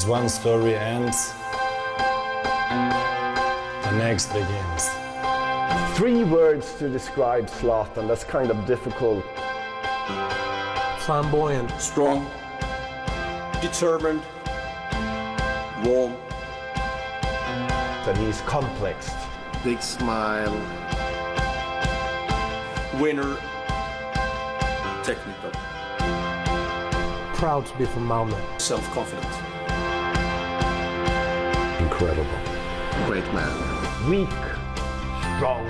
one story ends, the next begins. 3 words to describe Zlatan, that's kind of difficult. Flamboyant. Strong. Determined. Warm. That he's complex. Big smile. Winner. Technical. Proud to be from Malmö. Self-confident. Incredible. Great man. Weak, strong,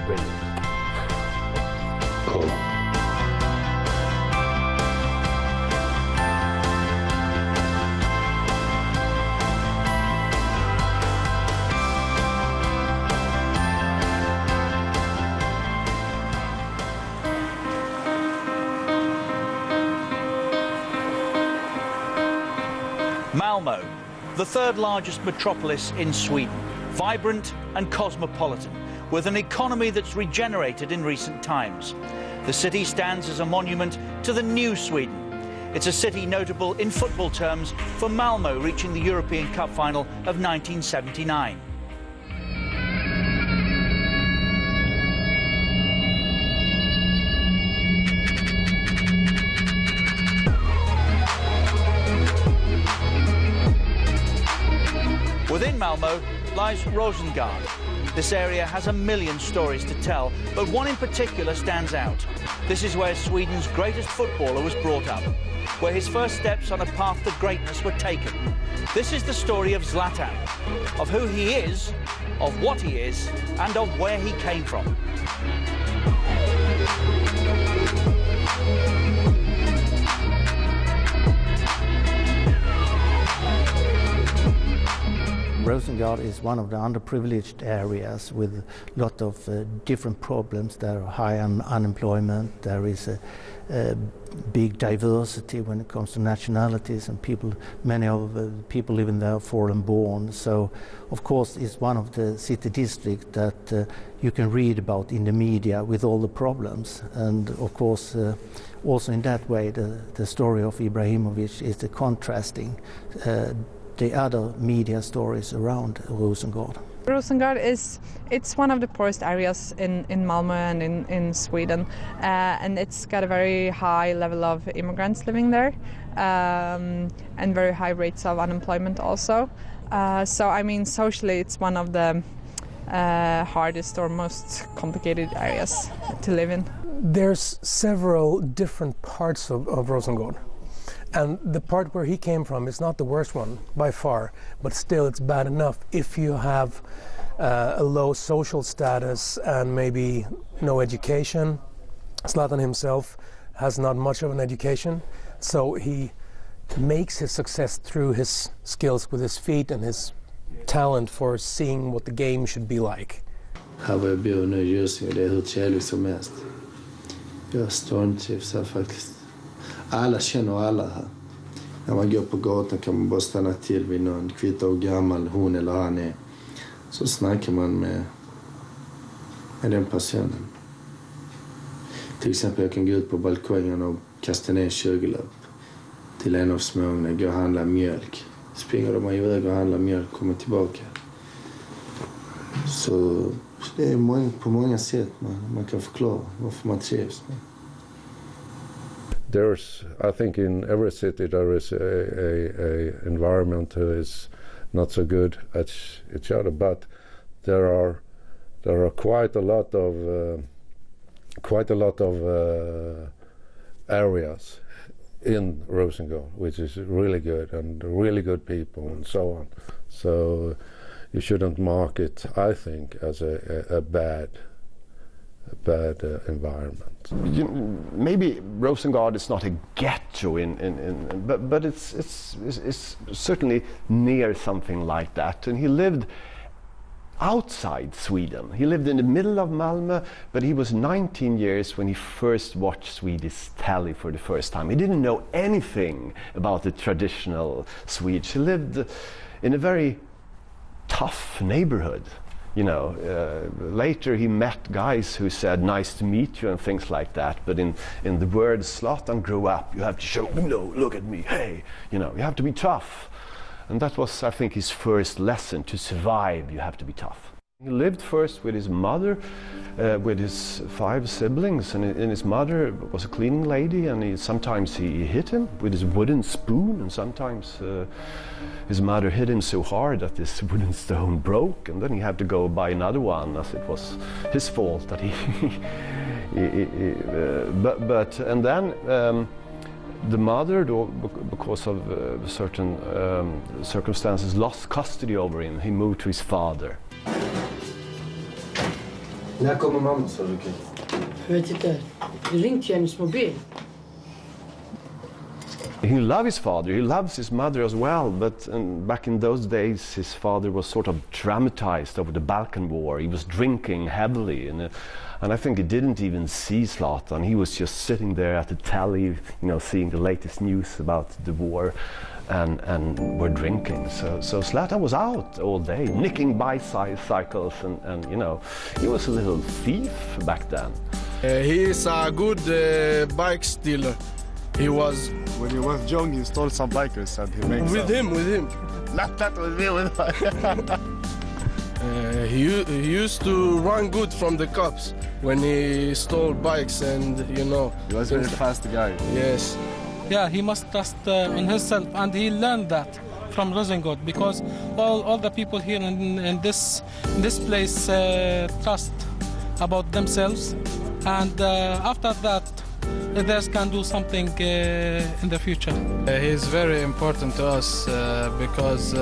brilliant. Cool. Malmö, the third largest metropolis in Sweden, vibrant and cosmopolitan, with an economy that's regenerated in recent times. The city stands as a monument to the new Sweden. It's a city notable in football terms for Malmö reaching the European Cup final of 1979. Within Malmö lies Rosengård. This area has a million stories to tell, but one in particular stands out. This is where Sweden's greatest footballer was brought up, where his first steps on a path to greatness were taken. This is the story of Zlatan, of who he is, of what he is, and of where he came from. Rosengård is one of the underprivileged areas with a lot of different problems. There are high unemployment, there is a big diversity when it comes to nationalities, and many of the people living there are foreign born. So of course it's one of the city districts that you can read about in the media with all the problems. And of course also in that way the story of Ibrahimovic is the contrasting the other media stories around Rosengård. Rosengård it's one of the poorest areas in Malmö and in Sweden, and it's got a very high level of immigrants living there, and very high rates of unemployment also. So I mean, socially it's one of the hardest or most complicated areas to live in. There's several different parts of Rosengård. And the part where he came from is not the worst one, by far, but still it's bad enough if you have a low social status and maybe no education. Zlatan himself has not much of an education, so he makes his success through his skills with his feet and his talent for seeing what the game should be like. Här var jag bor nu just nu, det är hur trevligt som helst. Jag stormtrivs här faktiskt. Alla känner alla här. När man går på gatan kan man bara stanna till vid någon, kvittar hur gammal hon eller han är. Så snackar man med den personen. Till exempel jag kan gå ut på balkongen och kasta ner en 20-lapp till en av småungarna, gå och handla mjölk. Springer de iväg och handlar mjölk, kommer tillbaka. Så det är på många sätt man kan förklara varför man trivs med. There's, I think, in every city there is a environment who is not so good at each other, but there are quite a lot of areas in Rosengård which is really good and really good people and so on. So you shouldn't mark it, I think, as a bad environment. Maybe Rosengård is not a ghetto but it's certainly near something like that. And he lived outside Sweden. He lived in the middle of Malmö, but he was 19 years when he first watched Swedish telly for the first time. He didn't know anything about the traditional Swedes. He lived in a very tough neighborhood. You know, later he met guys who said, "Nice to meet you," and things like that. But in the words Zlatan grew up, you have to show, look at me, hey, you know, you have to be tough. And that was, I think, his first lesson. To survive, you have to be tough. He lived first with his mother, with his 5 siblings, and his mother was a cleaning lady, and sometimes he hit him with his wooden spoon, and sometimes his mother hit him so hard that this wooden stone broke, and then he had to go buy another one, as it was his fault that and then the mother, because of certain circumstances, lost custody over him. He moved to his father. När kommer mamma, sa du? Jag vet inte. Du ringde hennes mobil. He loved his father, he loves his mother as well, but back in those days his father was sort of traumatized over the Balkan War. He was drinking heavily, and I think he didn't even see Zlatan. He was just sitting there at the telly, seeing the latest news about the war, and were drinking. So Zlatan was out all day, nicking bicycles, and he was a little thief back then. He is a good bike stealer. He was. When he was young, he stole some bikers and he makes with him. Not that with me, with he used to run good from the cops when he stole bikes, and He was a very fast guy. Yes. Yeah, he must trust on himself, and he learned that from Rosengård, because all the people here in this place trust about themselves, and after that others can do something in the future. He's very important to us because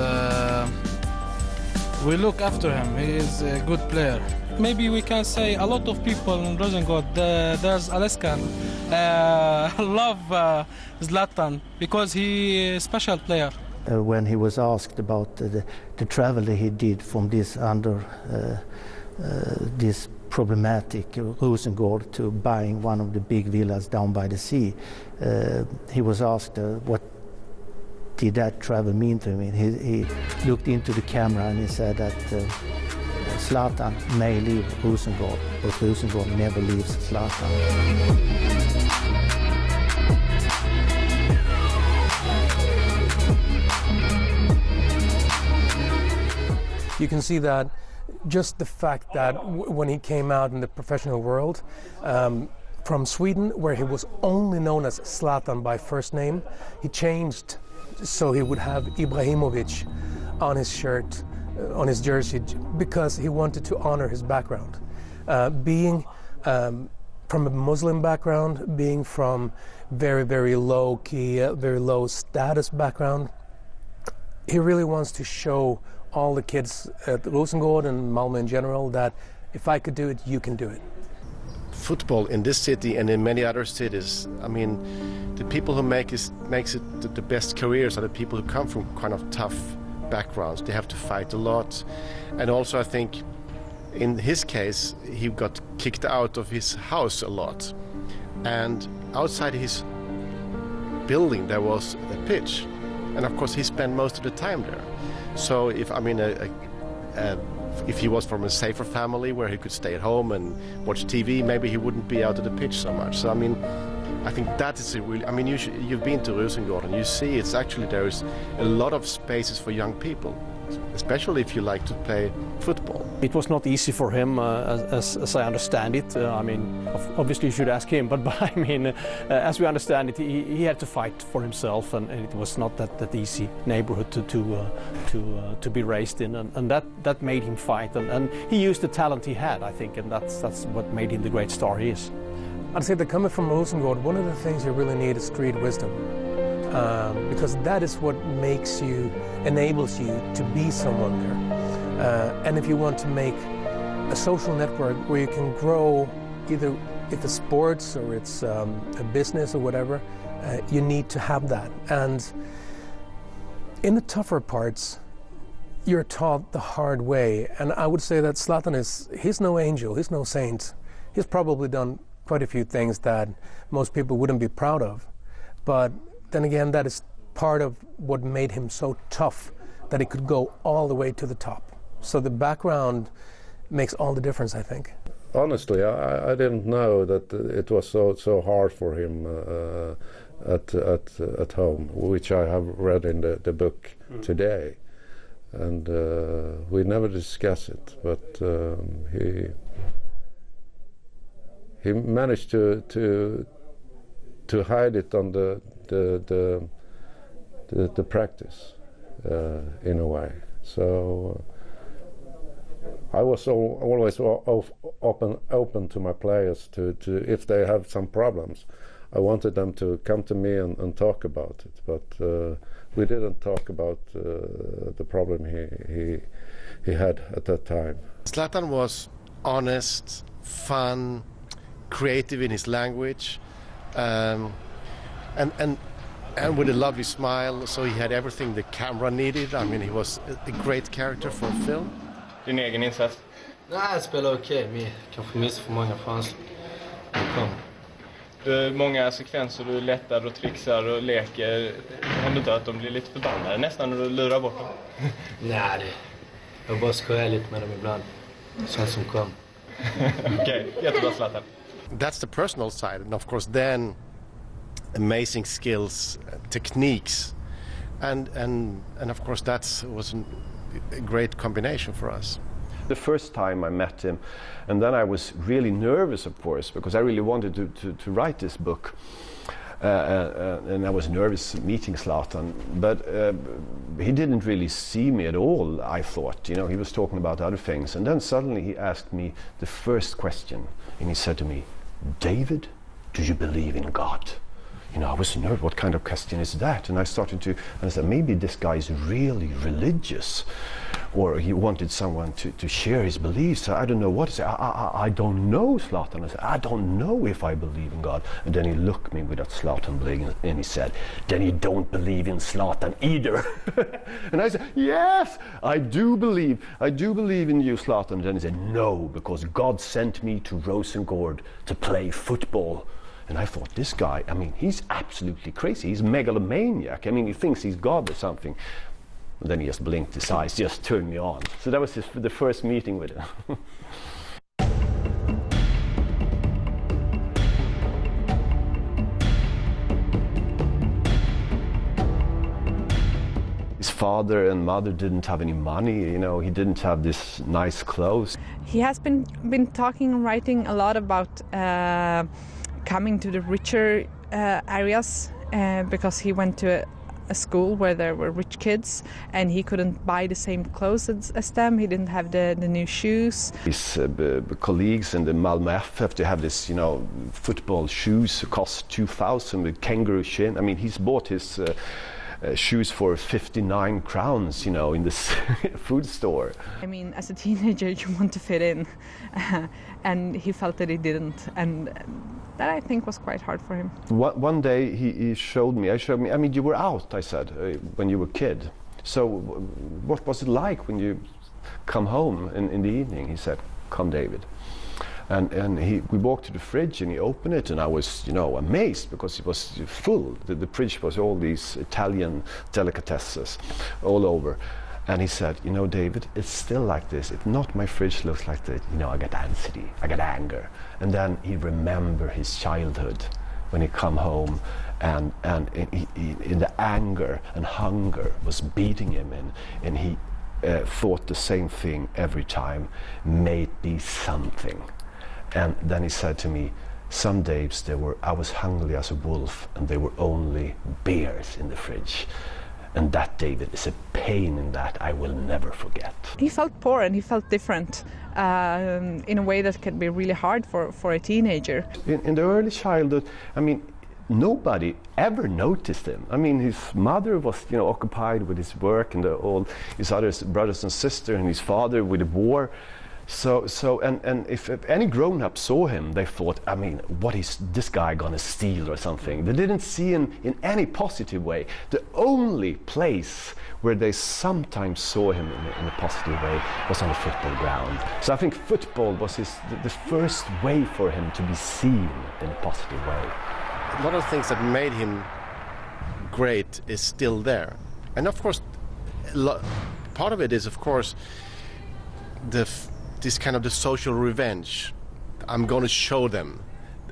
we look after him. He is a good player. Maybe we can say a lot of people in Rosengård, there's Alaska, love Zlatan because he is a special player. When he was asked about the travel that he did from this this problematic Rosengård to buying one of the big villas down by the sea, he was asked what did that travel mean to him. He looked into the camera and he said that Zlatan may leave Rosengård, but Rosengård never leaves Zlatan. You can see that just the fact that when he came out in the professional world, from Sweden, where he was only known as Zlatan by first name, he changed so he would have Ibrahimovic on his shirt, on his jersey, because he wanted to honor his background. Being from a Muslim background, being from very, very low-key, very low-status background, he really wants to show all the kids at Rosengård and Malmö in general that if I could do it, you can do it. Football in this city and in many other cities, I mean, the people who makes it the best careers are the people who come from kind of tough backgrounds. They have to fight a lot. And also I think in his case, he got kicked out of his house a lot. And outside his building there was a pitch. And of course he spent most of the time there. So if he was from a safer family where he could stay at home and watch TV, maybe he wouldn't be out of the pitch so much. So I mean, I think that is a really, I mean, you've been to Rosengård and you see it's actually there is a lot of spaces for young people, especially if you like to play football. It was not easy for him, as I understand it. I mean, obviously you should ask him, but I mean, as we understand it, he had to fight for himself, and it was not that easy neighborhood to be raised in, and that made him fight, and he used the talent he had, I think, and that's what made him the great star he is. I'd say that coming from Rosengård, one of the things you really need is street wisdom. Because that is what enables you to be someone there. And if you want to make a social network where you can grow, either if it's sports or it's a business or whatever, you need to have that. And in the tougher parts, you're taught the hard way. And I would say that Zlatan he's no angel, he's no saint. He's probably done quite a few things that most people wouldn't be proud of. But then again, that is part of what made him so tough, that he could go all the way to the top. So the background makes all the difference, I think. Honestly, I didn't know that it was so hard for him at home, which I have read in the book today, and we never discuss it. But he managed to hide it on the practice in a way. So I was always open to my players to if they have some problems. I wanted them to come to me and talk about it, but we didn't talk about the problem he had at that time. Zlatan was honest, fun, creative in his language, and with a lovely smile. So he had everything the camera needed. I mean, he was a great character for a film. Din egen insats? Nej, jag spelar okej. Vi kanske missar för många chanser. Du, många sekvenser du lättar och trixar och leker. Händer inte att de blir lite förbannade nästan när du lurar bort dem? Nej, jag bara skojar lite med dem ibland. Sånt som kom. Okej, jättebra Zlatan. That's the personal side, and of course then amazing skills, techniques, and of course that was a great combination for us. The first time I met him, and then I was really nervous, of course, because I really wanted to write this book, and I was nervous meeting Zlatan, but he didn't really see me at all, I thought. You know, he was talking about other things, and then suddenly he asked me the first question, and he said to me, "David, do you believe in God?" You know, I was nervous. What kind of question is that? And I started to, and I said, maybe this guy is really religious, or he wanted someone to share his beliefs. I don't know what to say. I don't know, Zlatan. I said, I don't know if I believe in God. And then he looked at me with that Zlatan bling, and he said, then you don't believe in Zlatan either. And I said, yes, I do believe in you, Zlatan. And then he said, no, because God sent me to Rosengård to play football. And I thought, this guy, I mean, he's absolutely crazy. He's a megalomaniac. I mean, he thinks he's God or something. And then he just blinked his eyes, just turned me on. So that was the first meeting with him. His father and mother didn't have any money, you know, he didn't have this nice clothes. He has been talking and writing a lot about coming to the richer areas because he went to a school where there were rich kids and he couldn't buy the same clothes as them. He didn't have the new shoes. His colleagues in the Malmö FF, they have this, you know, football shoes cost 2,000 with kangaroo shin. I mean, he's bought his shoes for 59 crowns, you know, in this food store. I mean, as a teenager, you want to fit in, and he felt that he didn't, and that I think was quite hard for him. One day he showed me, I mean, you were out, I said, when you were a kid. So what was it like when you come home in the evening? He said, come David. And we walked to the fridge and he opened it and I was, you know, amazed because it was full. The fridge was all these Italian delicatesses all over. And he said, you know, David, it's still like this. If not my fridge looks like that, you know, I get anxiety, I get anger. And then he remembered his childhood when he come home and in the anger and hunger was beating him and he thought the same thing every time, may it be something. And then he said to me, some days I was hungry as a wolf and there were only beers in the fridge. And that, David, is a pain in that I will never forget. He felt poor and he felt different in a way that can be really hard for a teenager. In the early childhood, I mean, nobody ever noticed him. I mean, his mother was, you know, occupied with his work and all his other brothers and sisters, and his father with the war. So if any grown-up saw him, they thought, I mean, what is this guy gonna steal or something? They didn't see him in any positive way. The only place where they sometimes saw him in a positive way was on the football ground. So I think football was the first way for him to be seen in a positive way. One of the things that made him great is still there. And of course, part of it is, of course, this kind of the social revenge. I'm going to show them.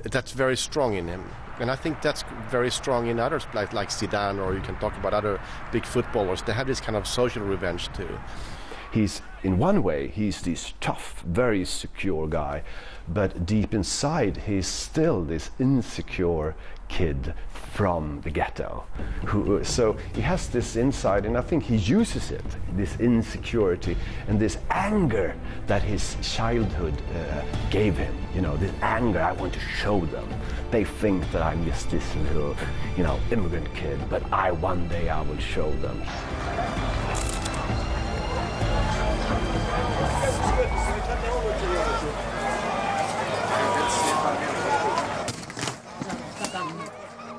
That's very strong in him. And I think that's very strong in others, like Zidane, or you can talk about other big footballers. They have this kind of social revenge too. He's, in one way, he's this tough, very secure guy, but deep inside he's still this insecure kid from the ghetto. So he has this inside, and I think he uses it, this insecurity and this anger that his childhood gave him. You know, this anger, I want to show them. They think that I'm just this little, you know, immigrant kid, but one day I will show them.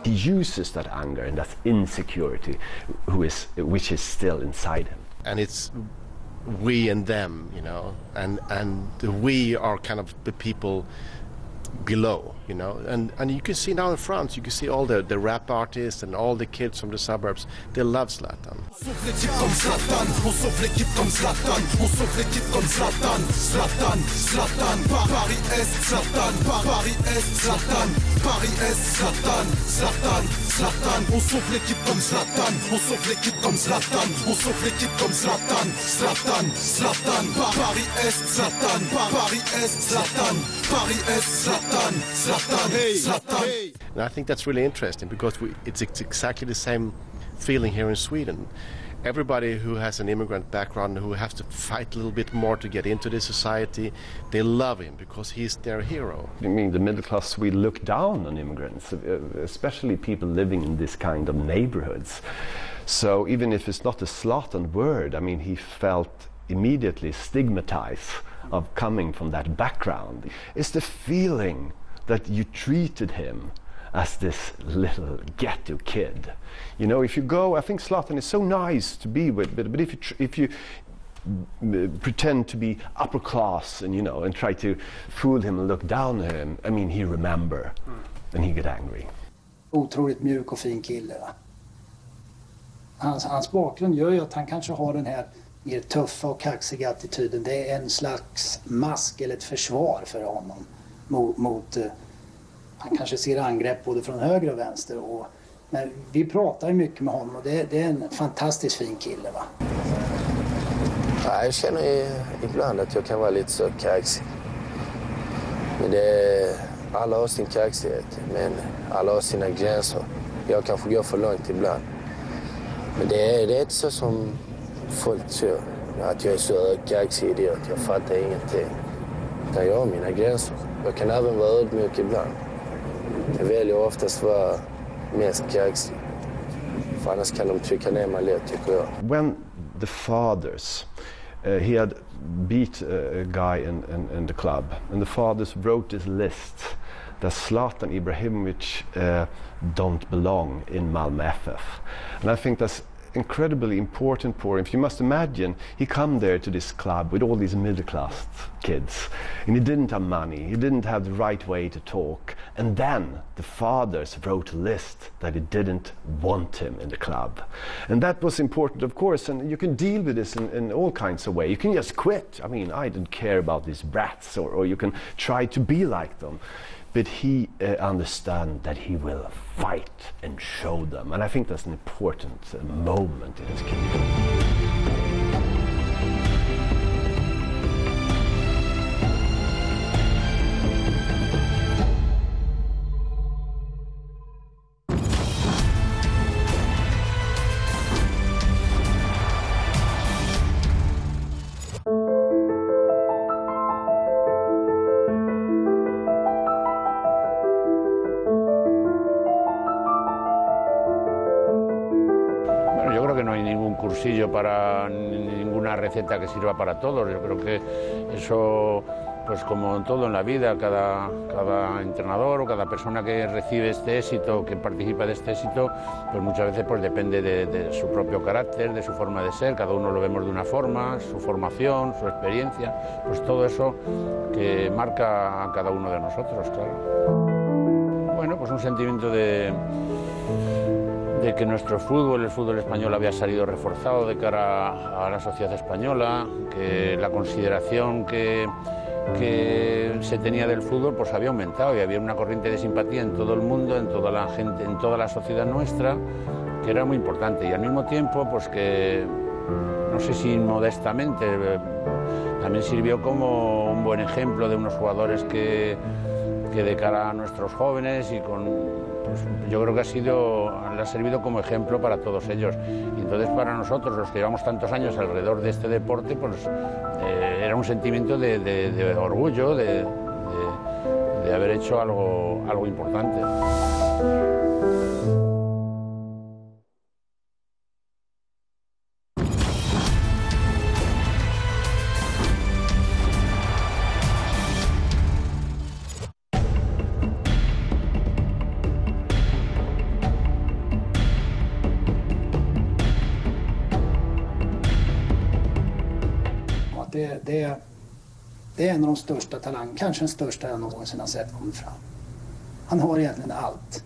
He uses that anger and that insecurity, which is still inside him. And it's we and them, you know, and the we are kind of the people below, you know, and you can see now in France, you can see all the rap artists and all the kids from the suburbs, they love Zlatan. And I think that's really interesting because it's exactly the same feeling here in Sweden. Everybody who has an immigrant background, who has to fight a little bit more to get into this society, they love him because he's their hero. I mean, the middle class, we look down on immigrants, especially people living in this kind of neighborhoods. So even if it's not a Zlatan word, I mean, he felt immediately stigmatized of coming from that background. It's the feeling that you treated him as this little ghetto kid. You know, if you go, I think Zlatan is so nice to be with, but if you pretend to be upper class and, you know, and try to fool him and look down on him, I mean, he remember and he get angry. Otroligt mjuk och fin kille, va? Hans bakgrund gör ju att han kanske har den här mer tuffa och kaxiga attityden. Det är en slags mask eller ett försvar för honom mot han kanske ser angrepp både från höger och vänster. Men vi pratar ju mycket med honom och det är en fantastiskt fin kille, va? Ja, jag känner ibland att jag kan vara lite så kaxig. Men alla har sin kaxighet, men alla har sina gränser. Jag kanske går för långt ibland. Men det är inte så som folk tror, att jag är så kaxig idiot, jag fattar ingenting. Utan jag har mina gränser. Jag kan även vara ödmjuk ibland. Jag väljer oftast vara mest kaxig. För annars kan de trycka ner mig lätt, tycker jag. When the fathers, he had beat a guy in the club, and the fathers wrote this list that Zlatan Ibrahimovic don't belong in Malmö FF. And I think that's incredibly important for him. If you must imagine, he come there to this club with all these middle-class kids, and he didn't have money, he didn't have the right way to talk, and then the fathers wrote a list that he didn't want him in the club. And that was important, of course, and you can deal with this in all kinds of ways. You can just quit. I mean, I don't care about these brats, or you can try to be like them. But he understands that he will fight and show them. And I think that's an important moment in his career. Para ninguna receta que sirva para todos. Yo creo que eso, pues como en todo en la vida, cada entrenador o cada persona que recibe este éxito, que participa de este éxito, pues muchas veces pues depende de su propio carácter, de su forma de ser. Cada uno lo vemos de una forma, su formación, su experiencia, pues todo eso que marca a cada uno de nosotros, claro. Bueno, pues un sentimiento de que nuestro fútbol, el fútbol español, había salido reforzado de cara a la sociedad española, que la consideración que que se tenía del fútbol pues había aumentado y había una corriente de simpatía en todo el mundo, en toda la gente, en toda la sociedad nuestra, que era muy importante. Y al mismo tiempo, pues que, no sé si modestamente, también sirvió como un buen ejemplo de unos jugadores que de cara a nuestros jóvenes y pues yo creo que le ha servido como ejemplo para todos ellos. Y entonces para nosotros, los que llevamos tantos años alrededor de este deporte, pues era un sentimiento de orgullo, de haber hecho algo importante. Det är en av de största talangerna, kanske den största jag någonsin har sett komma fram. Han har egentligen allt.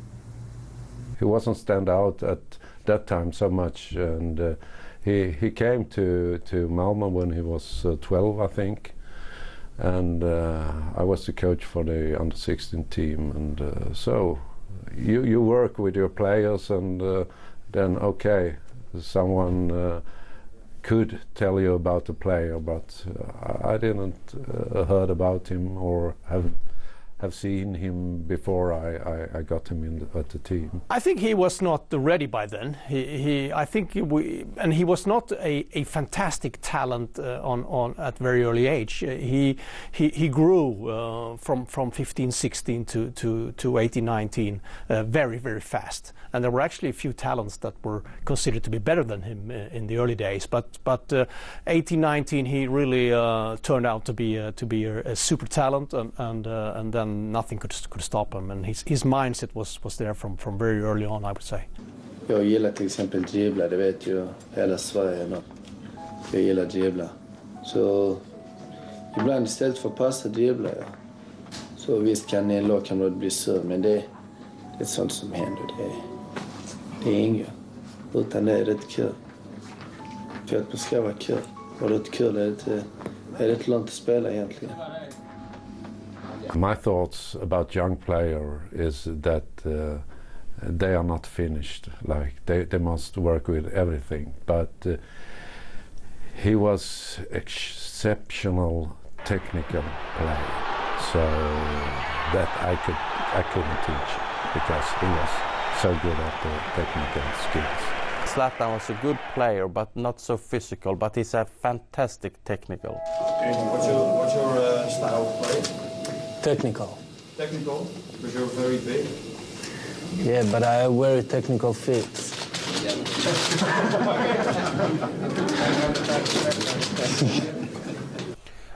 He wasn't stand out at that time so much, and he came to Malmö when he was 12, I think, and I was the coach for the under-16 team, and so you work with your players, and then okay, someone could tell you about the player, but I didn't heard about him or have seen him before I got him at the team. I think he was not ready by then. He was not a fantastic talent at very early age. He grew from 15, 16 to 18, 19 very, very fast. And there were actually a few talents that were considered to be better than him in the early days. But 18, 19, he really turned out to be a super talent, and then nothing could stop him. And his mindset was there from very early on, I would say. Jag gillar till exempel dribbla, det vet ju hela Sverige. Jag gillar dribbla. Så ibland istället för att passa dribblar jag. Så visst kan en lagkamrat bli sur, men det är sånt som händer. Det är inget. Utan det är rätt kul. För att det ska vara kul. Och det är kul är det inte långt att spela egentligen. My thoughts about young player is that they are not finished. Like they must work with everything. But he was exceptional technical player, so that I couldn't teach because he was so good at the technical skills. Zlatan was a good player, but not so physical. But he's a fantastic technical. Okay, what's your style of play? Technical. Technical, because you're very big. Yeah, but I have very technical feet.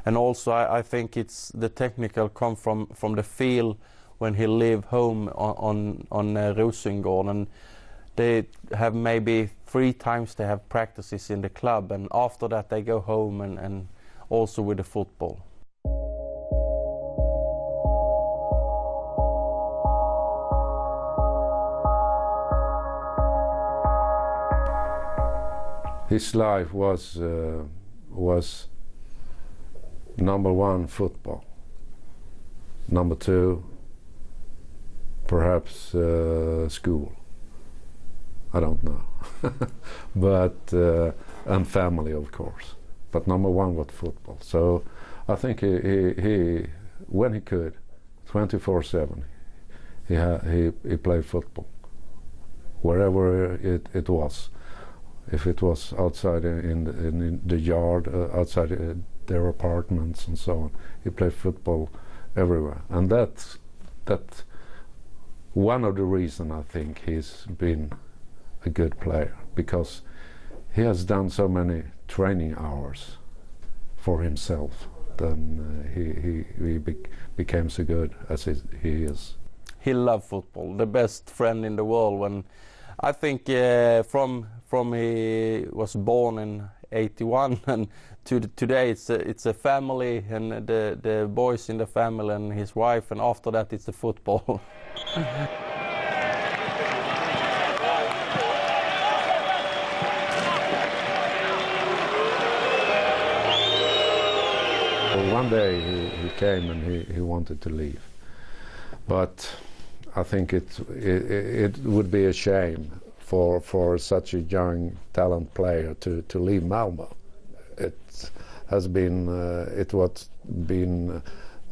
And also, I think it's the technical come from the feel when he live home on Rosengård, and they have maybe 3 times they have practices in the club, and after that they go home and also with the football. His life was number 1 football, number 2 perhaps school, I don't know, but and family of course, but number 1 was football. So I think he when he could 24/7 he played football wherever it was. If it was outside in the yard, outside their apartments and so on, he played football everywhere. And that's one of the reasons I think he's been a good player, because he has done so many training hours for himself. Then he became so good as he is. He loved football, the best friend in the world. When I think from he was born in 81 and to today it's a family, and the boys in the family and his wife, and after that it's the football. one day he came and he wanted to leave. But I think it would be a shame for such a young talent player to leave Malmö. It has been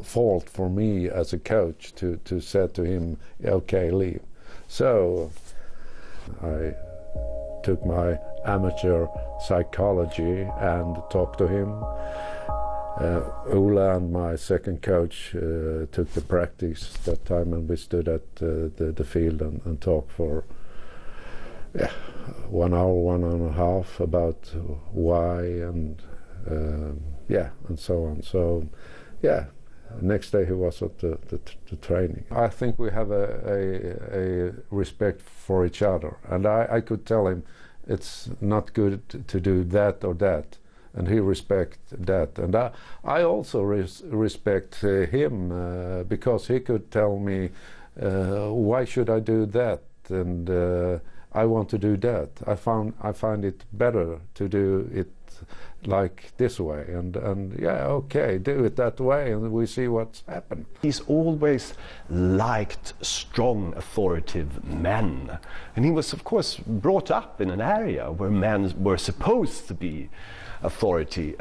fault for me as a coach to say to him, okay, leave. So I took my amateur psychology and talked to him. Ola and my second coach took the practice that time, and we stood at the field and talked for 1 hour, 1.5 about why and and so on. So next day he was at the training. I think we have a respect for each other, and I could tell him it's not good to do that or that, and he respect that, and I also respect him because he could tell me why should I do that, and I want to do that. I find it better to do it like this way, and okay, do it that way, and we see what's happened. He's always liked strong, authoritative men, and he was, of course, brought up in an area where men were supposed to be authority,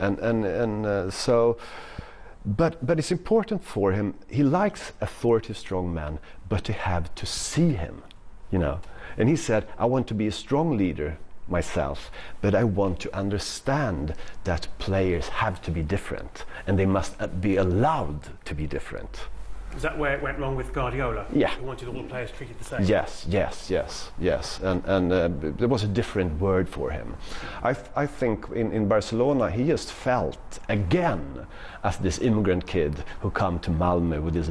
but it's important for him. He likes authoritative, strong men, but to have to see him, And he said, I want to be a strong leader myself, but I want to understand that players have to be different, and they must be allowed to be different. Is that where it went wrong with Guardiola? Yeah. He wanted all the players treated the same? Yes. And there was a different word for him. I think in Barcelona he just felt again as this immigrant kid who come to Malmö with this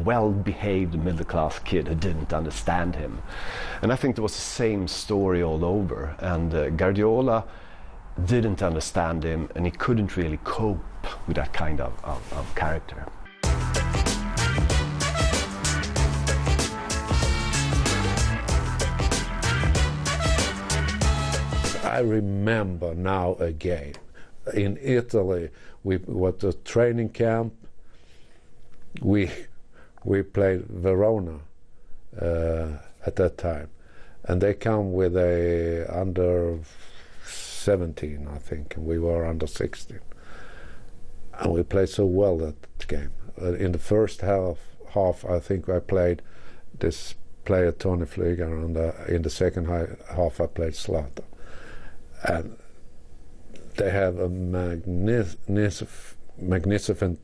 well-behaved middle-class kid who didn't understand him. And I think there was the same story all over. And Guardiola didn't understand him, and he couldn't really cope with that kind of character. I remember now a game in Italy. We was a training camp. We played Verona at that time, and they come with a under 17, I think, and we were under 16, and we played so well that game. In the first half, I think I played this player Tony Flyger, and in the second half I played Zlatan. And they have a magnificent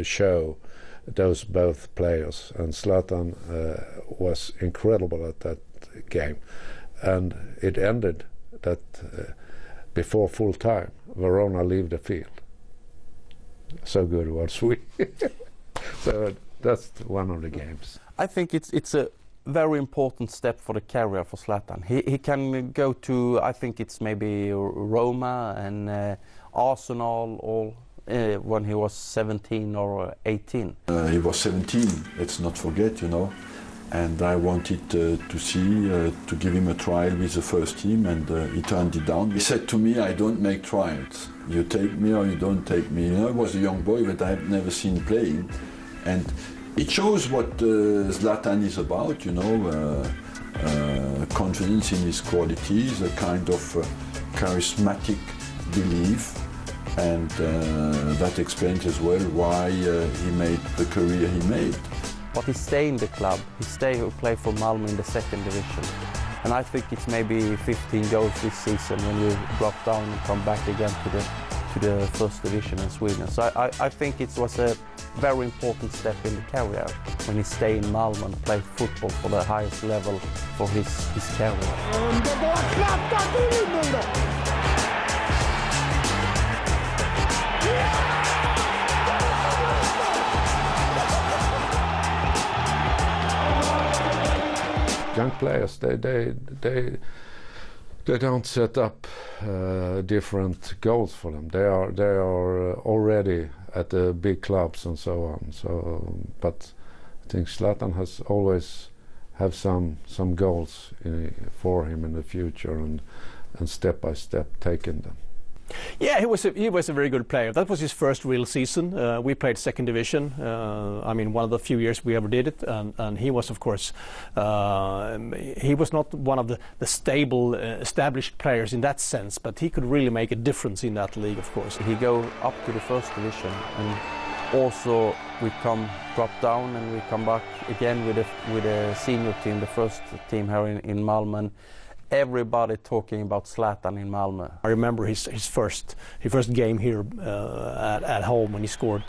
show, those both players. And Zlatan was incredible at that game. And it ended that before full time, Verona leave the field. So good was we. So that's one of the games. I think it's a very important step for the career for Zlatan. He can go to, I think it's maybe Roma and Arsenal, all when he was 17 or 18. He was 17, let's not forget, and I wanted to give him a trial with the first team, and he turned it down. He said to me, I don't make trials. You take me or you don't take me. I was a young boy, but I had never seen playing. And it shows what Zlatan is about, confidence in his qualities, a kind of charismatic belief, and that explains as well why he made the career he made. But he stayed in the club. He play for Malmö in the second division. And I think it's maybe 15 goals this season when you drop down and come back again to the first division in Sweden. So I think it was a very important step in the career when he stayed in Malmö and played football for the highest level for his career. Young players, they don't set up different goals for them. They are already at the big clubs and so on. So, but I think Zlatan has always have some goals for him in the future, and step by step taken them. Yeah, he was a very good player. That was his first real season. We played second division. I mean, one of the few years we ever did it, and he was, of course, he was not one of the stable, established players in that sense, but he could really make a difference in that league, of course. He go up to the first division, and also we drop down, and we come back again with a senior team, the first team here in Malmö. And everybody talking about Zlatan in Malmö. I remember his first game here at home when he scored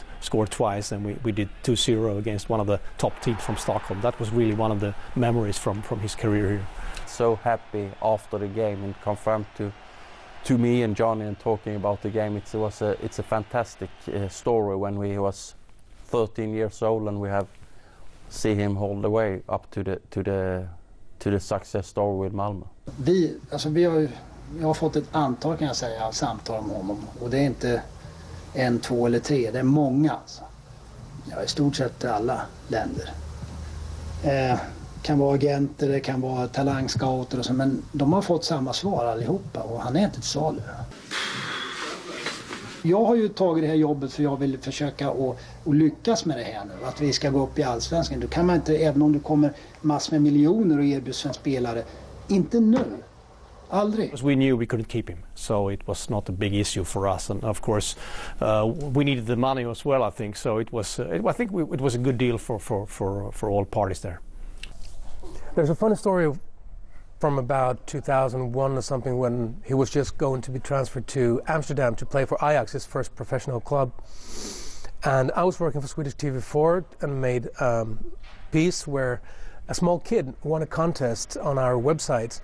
twice, and we did 2-0 against one of the top teams from Stockholm. That was really one of the memories from his career here. So happy after the game and confirmed to me and Johnny and talking about the game. It's a fantastic story when he was 13 years old, and we have see him all the way up to the success story with Malmö. Vi har fått ett antal, kan jag säga, samtal om honom, och det är inte 1, 2 eller 3, det är många alltså. Ja, i stort sett alla länder. Kan vara agenter, det kan vara talangscouter och så, men de har fått samma svar allihopa, och han är inte till salu. Jag har ju tagit det här jobbet för jag vill försöka att lyckas med det här nu. Att vi ska gå upp i allsvenskan. Då kan man inte, även om det kommer massor med miljoner och erbjuds en spelare, inte nu. Aldrig. Because we knew we couldn't keep him, so it was not a big issue for us. And of course, we needed the money as well, I think. So it was a good deal for all parties there. There's a funny story from about 2001 or something, when he was just going to be transferred to Amsterdam to play for Ajax, his first professional club. And I was working for Swedish TV4 and made a piece where a small kid won a contest on our website,